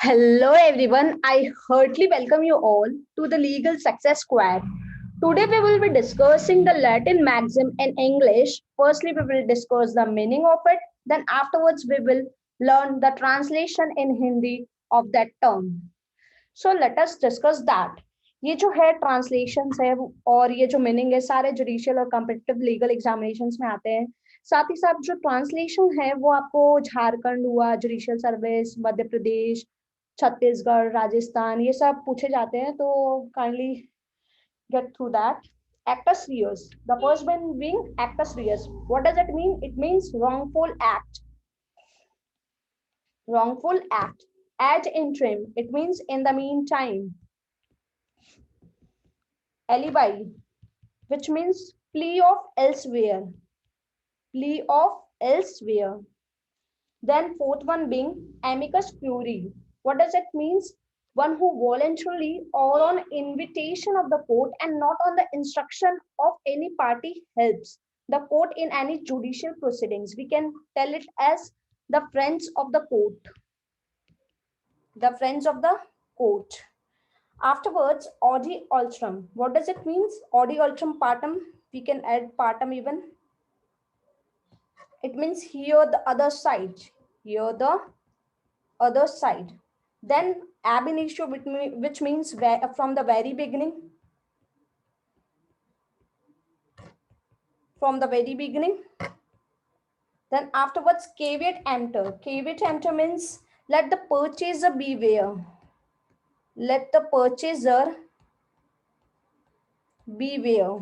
Hello everyone, I heartily welcome you all to the Legal Success Squad. Today we will be discussing the Latin maxim in English. Firstly, we will discuss the meaning of it, then afterwards we will learn the translation in Hindi of that term. So let us discuss that. ये जो है translations है और ये जो meaning है सारे judicial और कॉम्पिटिटिव लीगल एग्जामिनेशंस में आते हैं। साथ ही साथ जो ट्रांसलेशन है वो आपको झारखंड हुआ, जुडिशियल सर्विस, मध्य प्रदेश, छत्तीसगढ़, राजस्थान, ये सब पूछे जाते हैं, तो kindly get through that. Actus reus. The first one being actus reus. What does it mean? It means wrongful act. Wrongful act. Ad interim. It means in the meantime. Alibi, which means plea of elsewhere. Plea of elsewhere. Then fourth one being amicus curiae. What does it means? One who voluntarily or on invitation of the court and not on the instruction of any party helps the court in any judicial proceedings. We can tell it as the friends of the court. The friends of the court. Afterwards, audi altrum. What does it mean? Audi altrum partem. We can add partem even. It means here the other side. Here the other side. Then ab initio, which means from the very beginning. From the very beginning. Then afterwards, caveat emptor. Caveat emptor means let the purchaser beware. Let the purchaser beware.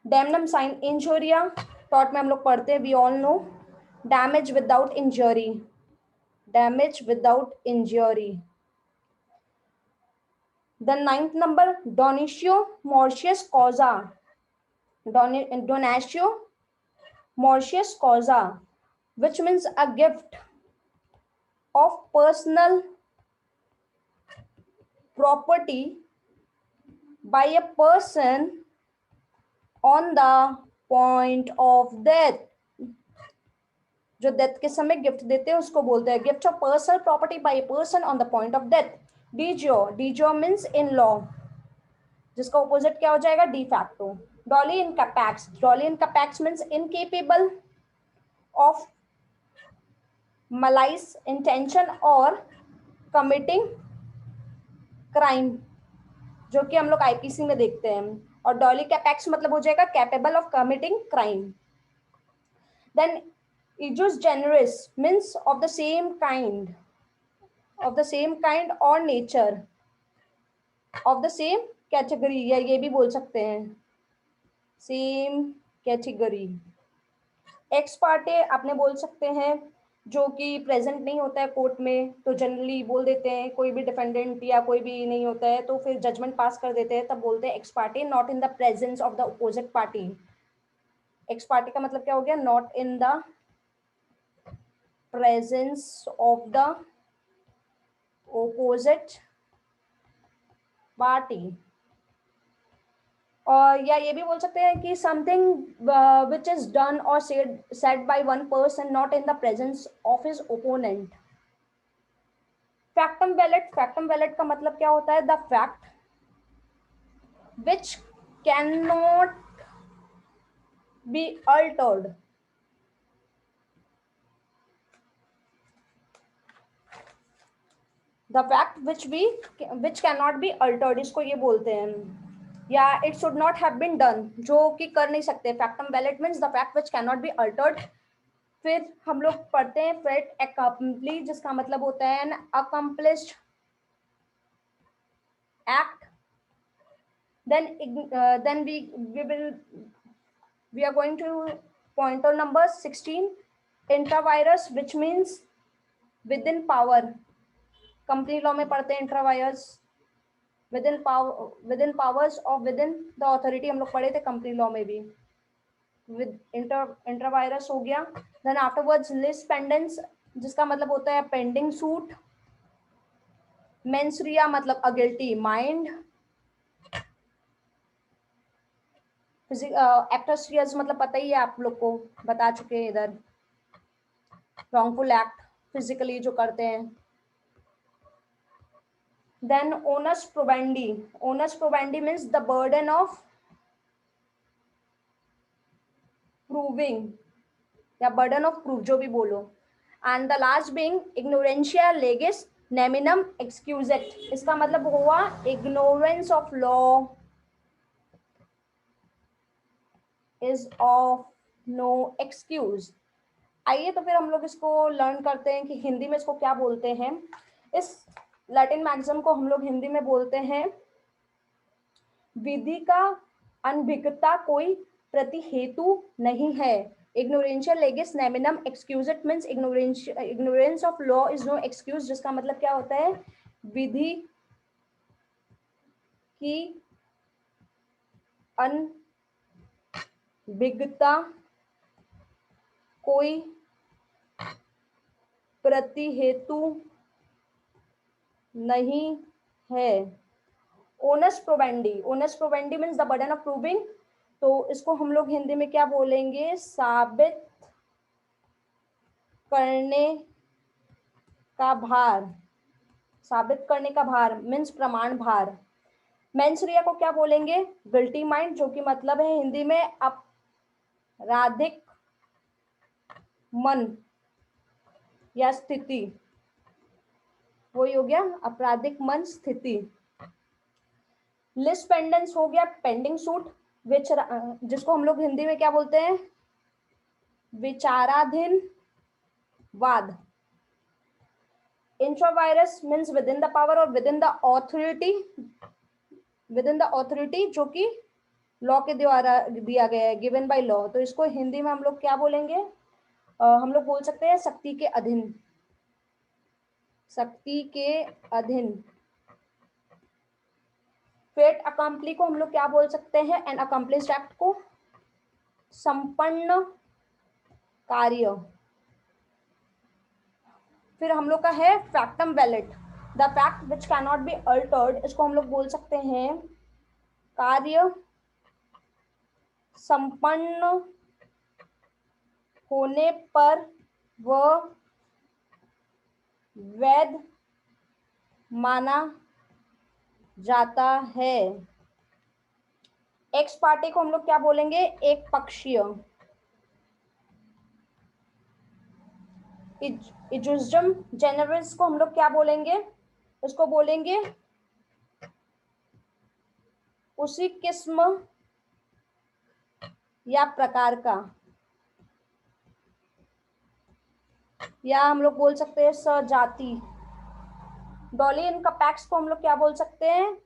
Damnum sign injuria. Taught में हम लोग पढ़ते हैं. We all know. Damage without injury. Damage without injury. The ninth number, donatio mortius causa. Donatio mortius causa, which means a gift of personal property by a person on the point of death. जो death के समय gift देते हैं उसको बोलते हैं gift of personal property by a person on the point of death. De jure means in law, जिसका opposite क्या हो जाएगा? De facto. Doli incapax. Doli incapax means incapable of malice intention और कमिटिंग क्राइम, जो कि हम लोग आईपीसी में देखते हैं. और डॉली कैपेक्स मतलब हो जाएगा capable of committing crime. Then इजूस generis means of the same kind, of the same kind और nature, of the same category, या ये भी बोल सकते हैं सेम कैटेगरी. एक्स पार्टे आपने बोल सकते हैं जो कि प्रेजेंट नहीं होता है कोर्ट में, तो जनरली बोल देते हैं कोई भी डिफेंडेंट या कोई भी नहीं होता है तो फिर जजमेंट पास कर देते हैं, तब बोलते हैं ex parte not in the presence of the opposite party. Ex parte का मतलब क्या हो गया? Not in the presence of the opposite party. और या ये भी बोल सकते हैं कि समथिंग विच इज डन और said by one person not in the presence of his opponent. Factum valid. Factum valid का मतलब क्या होता है? The fact which can not be altered. The fact which can not be altered, इसको ये बोलते हैं. या it should not have been done, जो कि कर नहीं सकते. Factum valid means the fact which can not be altered. फिर हम लोग पढ़ते हैं फेट अकम्पली, जिसका मतलब होता है an accomplished act. then we are going to pointer number 16, intravirus, which means within power. Company law में पढ़ते हैं intra vires, within powers of within the authority, हम लोग पढ़े थे कंपनी लॉ में भी. विद इंट्रावायरस हो गया. देन आफ्टरवर्ड्स लिस पेंडेंस, जिसका मतलब होता है पेंडिंग सूट. मेंसरिया मतलब अ गिल्टी माइंड. एक्टस रियस मतलब पता ही है आप लोग को, बता चुके हैं इधर. रॉन्गफुल एक्ट फिजिकली जो करते हैं. Then onus probendi. Onus probendi means the burden of proving या burden of proof, जो भी बोलो. And the last being ignorantia legis neminum excusat. इसका मतलब हुआ ignorance of law is of no excuse. आइए तो फिर हम लोग इसको लर्न करते हैं कि हिंदी में इसको क्या बोलते हैं. इस लैटिन मैक्सिम को हम लोग हिंदी में बोलते हैं विधि का अनभिज्ञता कोई प्रतिहेतु नहीं है. Ignorantia legis neminem excusat means ignorance of law is no excuse, जिसका मतलब क्या होता है विधि की अनभिज्ञता कोई प्रतिहेतु नहीं है. Onus probandi. Onus probandi means the burden of proving. तो इसको हम लोग हिंदी में क्या बोलेंगे, साबित करने का भार. साबित करने का भार मीन्स प्रमाण भार. मेंसरिया को क्या बोलेंगे, गिल्टी माइंड, जो कि मतलब है हिंदी में आपराधिक मन या स्थिति. वही हो गया आपराधिक मन स्थिति. लिस्ट पेंडेंस हो गया पेंडिंग सूट, जिसको हम लोग हिंदी में क्या बोलते हैं विचाराधीन वाद. Intra vires means within the power और within the authority. Within the authority जो कि लॉ के द्वारा दिया गया है, गिवन बाय लॉ. तो इसको हिंदी में हम लोग क्या बोलेंगे, हम लोग बोल सकते हैं शक्ति के अधीन. शक्ति के अधीन. फेट अकम्पली को हम लोग क्या बोल सकते हैं, एन अकम्पलिश्ड एक्ट को संपन्न कार्य. फिर हम लोग का है factum valid, the fact which can not be altered. इसको हम लोग बोल सकते हैं कार्य संपन्न होने पर वह वैध माना जाता है. एक्स पार्टी को हम लोग क्या बोलेंगे, एक पक्षीय. इजुजम जेनरस को हम लोग क्या बोलेंगे, उसको बोलेंगे उसी किस्म या प्रकार का, या हम लोग बोल सकते हैं सजाति. डॉली इनका पैक्स को हम लोग क्या बोल सकते हैं,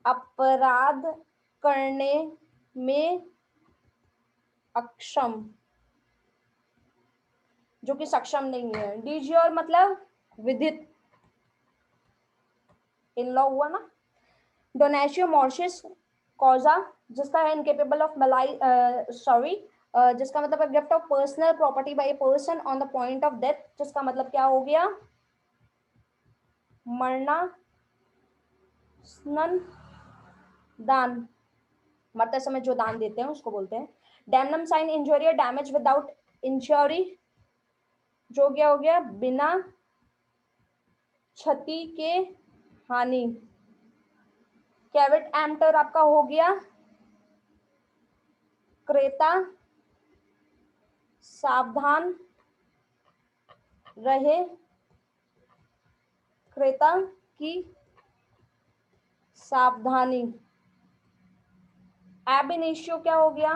अपराध करने में अक्षम, जो कि सक्षम नहीं है. डीजियोर मतलब विधित, इन लॉ हुआ ना. डोनेशियो मॉर्शिस कॉजा, जिसका है इनकेपेबल ऑफ मलाई जिसका मतलब gift of personal property by a person on the point of death, जिसका मतलब क्या हो गया मरना स्नन दान, मरते समय जो दान देते हैं उसको बोलते हैं. Damnum sine injuria damage without injury, जो क्या हो गया बिना क्षति के हानि. कैविट एम्प्टर आपका हो गया क्रेता सावधान रहे, क्रेता की सावधानी. एब इनिशियो क्या हो गया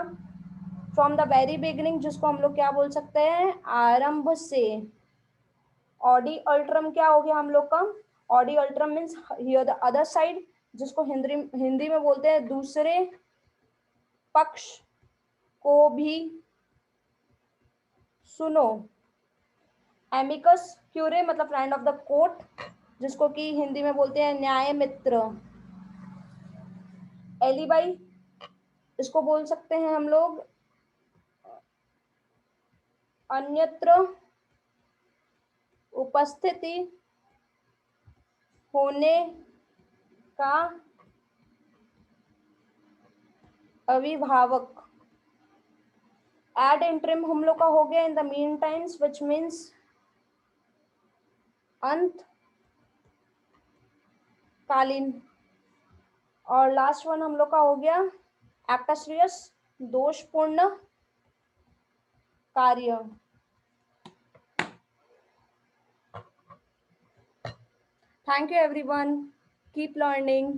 फ्रॉम द वेरी बिगिनिंग, जिसको हम लोग क्या बोल सकते हैं आरंभ से. ऑडी अल्ट्रम क्या हो गया हम लोग का, audi alteram means hear the other side, जिसको हिंदी में बोलते हैं दूसरे पक्ष को भी सुनो. एमिकस क्यूरे मतलब फ्रेंड ऑफ द कोर्ट, जिसको कि हिंदी में बोलते हैं न्याय मित्र. एलिबाई, इसको बोल सकते हैं हम लोग अन्यत्र उपस्थिति होने का अभिभावक. एड इंट्रिम हम लोग का हो गया in the mean times, which means अंत कालीन। और लास्ट वन हम लोग का हो गया एक्टस्वियस, दोषपूर्ण कार्य। Thank you everyone, keep learning.